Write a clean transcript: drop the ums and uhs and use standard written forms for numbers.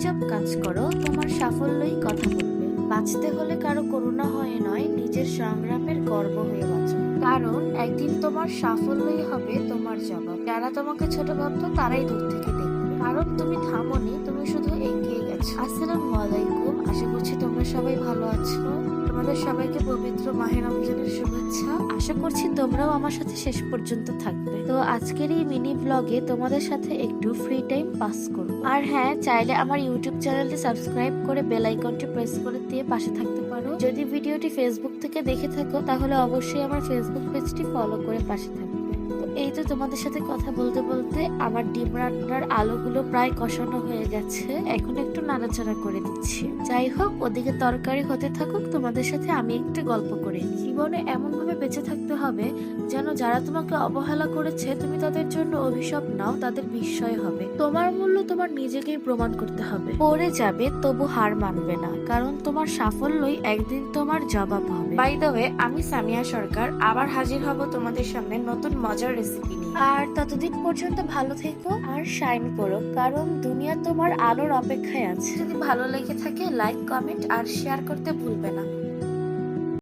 চুপচাপ কাজ করো, তোমার সাফল্যই কথা বলবে। বাঁচতে হলে কারো করুণা হয়ে নয়, নিজের সংগ্রামের গর্ব হয়ে বাঁচো। কারণ একদিন তোমার সাফল্যই হবে তোমার জবাব। যারা তোমাকে ছোট ভাবতো তারাই দূর থেকে দেখবে, কারণ তুমি থামোনি, তুমি শুধু এগিয়ে গেছো। আসসালামু আলাইকুম, আশা করছি তোমরা সবাই ভালো আছো। তোমাদের সবাইকে পবিত্র মাহে রমজানের শুভেচ্ছা। আশা করছি তোমরাও আমার সাথে শেষ পর্যন্ত থাকবে। তো আজকের এই মিনি ব্লগে তোমাদের সাথে একটু ফ্রি টাইম পাস করব। আর হ্যাঁ, চাইলে আমার ইউটিউব চ্যানেলটি সাবস্ক্রাইব করে বেল আইকনটি প্রেস করে দিয়ে পাশে থাকতে পারো। যদি ভিডিওটি ফেসবুক থেকে দেখে থাকো তাহলে অবশ্যই আমার ফেসবুক পেজটি ফলো করে পাশে থাকবে। তো এই তো তোমাদের সাথে কথা বলতে বলতে আমার ডিম রান্নার আলুগুলো প্রায় কষানো হয়ে গেছে, এখন একটু নাড়াচাড়া করে দিচ্ছি। যাই হোক, ওদিকে তরকারি হতে থাকুক, তোমাদের সাথে আমি একটু গল্প করে নিই। জীবনে এমন ভাবে বেঁচে থাকতে হবে যেন যারা তোমাকে অবহেলা করেছে তুমি তাদের জন্য অভিশাপ নাও, তাদের বিস্ময় হবে। তোমার মূল্য তোমার নিজেকেই প্রমাণ করতে হবে। পড়ে যাবে তবু হার মানবে না, কারণ তোমার সাফল্যই একদিন তোমার জবাব হবে। বাই দ্য ওয়ে, আমি সামিয়া সরকার আবার হাজির হব তোমাদের সামনে নতুন মজার রেসিপি নিয়ে। আর ততদিন পর্যন্ত ভালো থেকো আর শাইন করো, কারণ দুনিয়া তোমার আলোর অপেক্ষায় আছে। যদি ভালো লেগে থাকে লাইক, কমেন্ট আর শেয়ার করতে ভুলবে না।